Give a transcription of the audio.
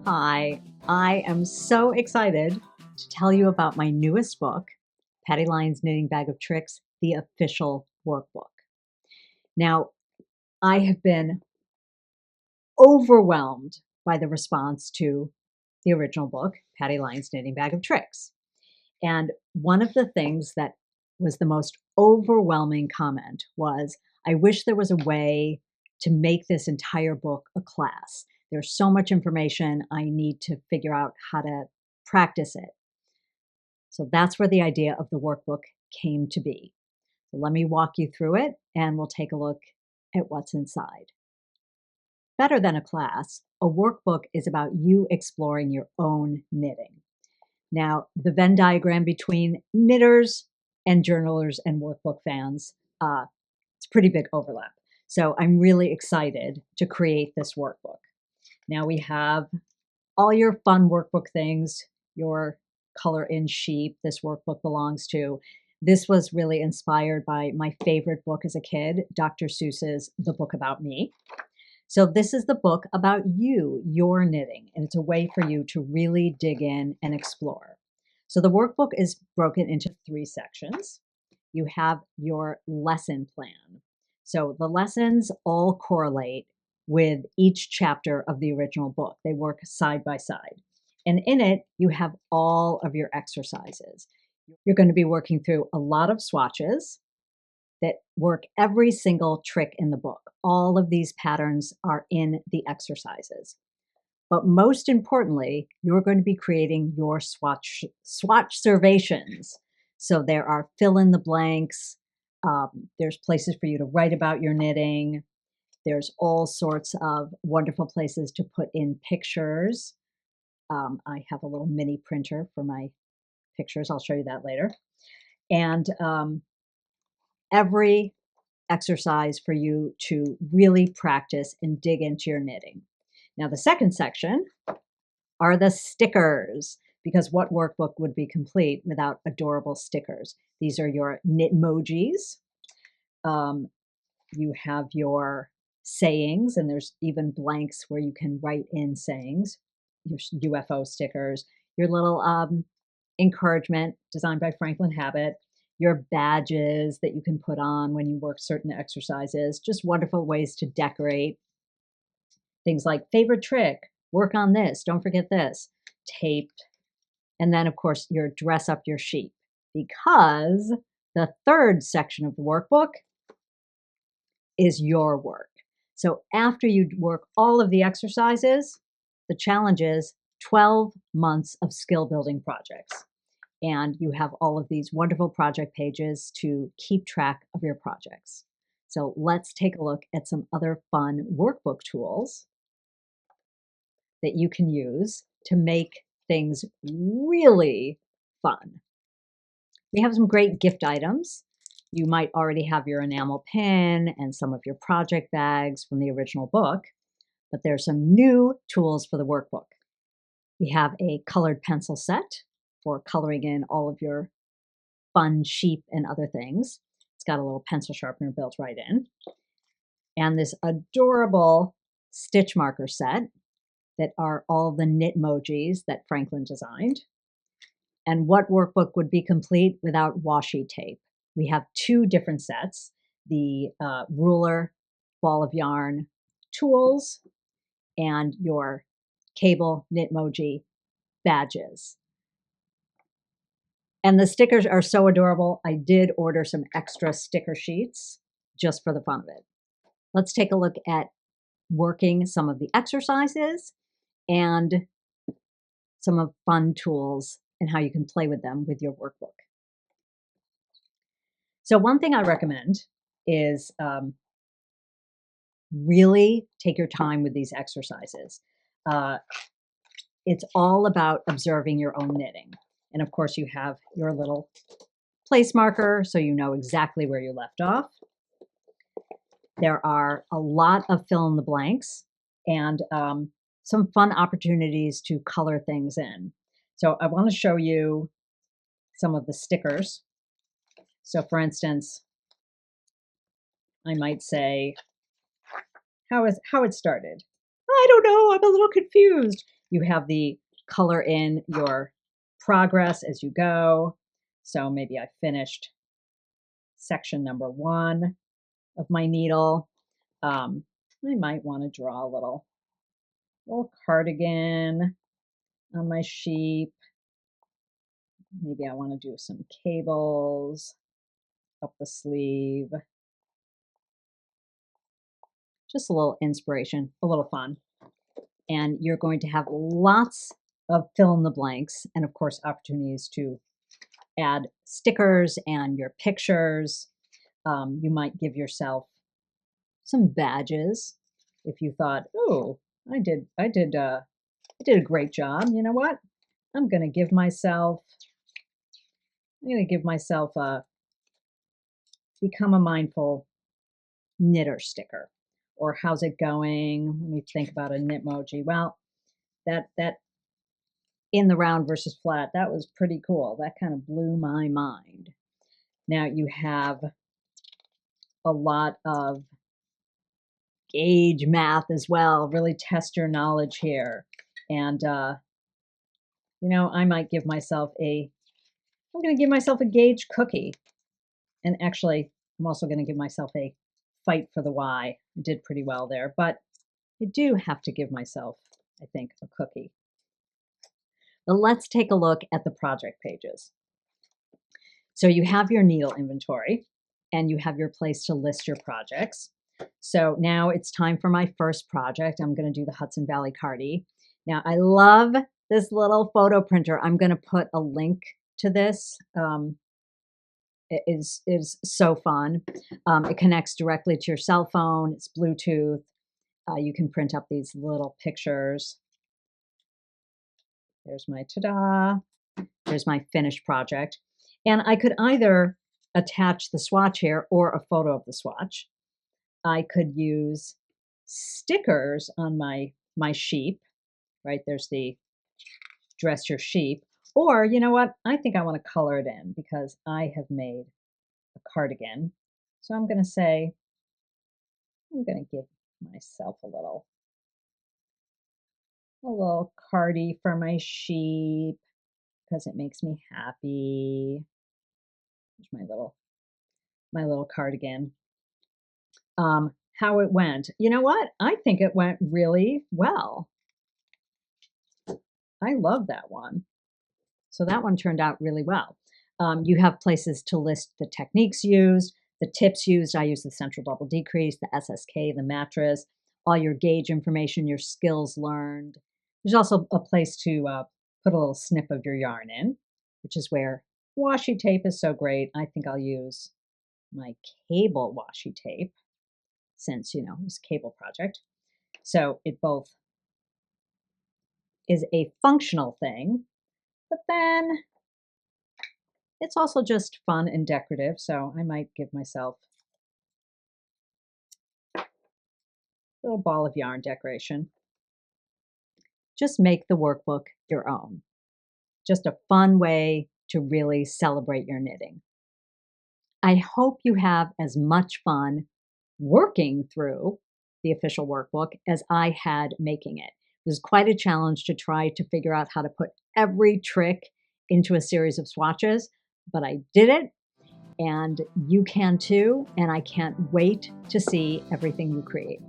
Hi, I am so excited to tell you about my newest book, Patty Lyons Knitting Bag of Tricks, the official workbook. Now, I have been overwhelmed by the response to the original book, Patty Lyons Knitting Bag of Tricks. And one of the things that was the most overwhelming comment was, I wish there was a way to make this entire book a class. There's so much information, I need to figure out how to practice it. So that's where the idea of the workbook came to be. So let me walk you through it and we'll take a look at what's inside. Better than a class, a workbook is about you exploring your own knitting. Now, the Venn diagram between knitters and journalers and workbook fans, it's pretty big overlap. So I'm really excited to create this workbook. Now we have all your fun workbook things, your color in sheep this workbook belongs to. This was really inspired by my favorite book as a kid, Dr. Seuss's The Book About Me. So this is the book about you, your knitting, and it's a way for you to really dig in and explore. So the workbook is broken into 3 sections. You have your lesson plan. So the lessons all correlate with each chapter of the original book. They work side by side. And in it, you have all of your exercises. You're going to be working through a lot of swatches that work every single trick in the book. All of these patterns are in the exercises. But most importantly, you're going to be creating your swatch servations. So there are fill in the blanks. There's places for you to write about your knitting. There's all sorts of wonderful places to put in pictures. I have a little mini printer for my pictures. I'll show you that later. And every exercise for you to really practice and dig into your knitting. Now, the second section are the stickers, because what workbook would be complete without adorable stickers? These are your knitmojis. You have your sayings, and there's even blanks where you can write in sayings, your UFO stickers, your little encouragement designed by Franklin Habit, your badges that you can put on when you work certain exercises, just wonderful ways to decorate. Things like favorite trick, work on this, don't forget this, taped. And then, of course, your dress up your sheep, because the third section of the workbook is your work. So after you work all of the exercises, the challenge is 12 months of skill building projects. And you have all of these wonderful project pages to keep track of your projects. So let's take a look at some other fun workbook tools that you can use to make things really fun. We have some great gift items. You might already have your enamel pin and some of your project bags from the original book, but there's some new tools for the workbook. We have a colored pencil set for coloring in all of your fun sheep and other things. It's got a little pencil sharpener built right in. And this adorable stitch marker set that are all the knitmojis that Franklin designed. And what workbook would be complete without washi tape? We have 2 different sets, the ruler, ball of yarn tools, and your cable knitmoji badges. And the stickers are so adorable. I did order some extra sticker sheets just for the fun of it. Let's take a look at working some of the exercises and some of fun tools and how you can play with them with your workbook. So one thing I recommend is really take your time with these exercises. It's all about observing your own knitting. And of course, you have your little place marker so you know exactly where you left off. There are a lot of fill in the blanks and some fun opportunities to color things in. So I want to show you some of the stickers. So for instance, I might say, how it started. I don't know, I'm a little confused. You have the color in your progress as you go. So maybe I finished section number 1 of my needle. I might want to draw a little cardigan on my sheep. Maybe I want to do some cables up the sleeve. Just a little inspiration, a little fun. And you're going to have lots of fill in the blanks and, of course, opportunities to add stickers and your pictures. You might give yourself some badges if you thought, oh, I did a great job. You know what? I'm going to give myself a become a mindful knitter sticker. Or how's it going? Let me think about a knitmoji. Well, that in the round versus flat, that was pretty cool. That kind of blew my mind. Now you have a lot of gauge math as well. Really test your knowledge here. And, I might give myself I'm going to give myself a gauge cookie. And actually, I'm also going to give myself a fight for the Y. I did pretty well there, but I do have to give myself, I think, a cookie. But let's take a look at the project pages. So you have your needle inventory and you have your place to list your projects. So now it's time for my first project. I'm going to do the Hudson Valley Cardie. Now I love this little photo printer. I'm going to put a link to this. It is so fun. It connects directly to your cell phone. It's Bluetooth. You can print up these little pictures. There's my ta-da. There's my finished project. And I could either attach the swatch here or a photo of the swatch. I could use stickers on my sheep, right? There's the dress your sheep. Or, you know what? I think I want to color it in because I have made a cardigan. So I'm going to say, I'm going to give myself a little cardie for my sheep because it makes me happy. There's my little cardigan. How it went. You know what? I think it went really well. I love that one. So that one turned out really well. You have places to list the techniques used, the tips used. I use the central double decrease, the SSK, the mattress, all your gauge information, your skills learned. There's also a place to put a little snip of your yarn in, which is where washi tape is so great. I think I'll use my cable washi tape since, it's a cable project. So it both is a functional thing, but then it's also just fun and decorative. So I might give myself a little ball of yarn decoration. Just make the workbook your own. Just a fun way to really celebrate your knitting. I hope you have as much fun working through the official workbook as I had making it. It was quite a challenge to try to figure out how to put every trick into a series of swatches, but I did it, and you can too, and I can't wait to see everything you create.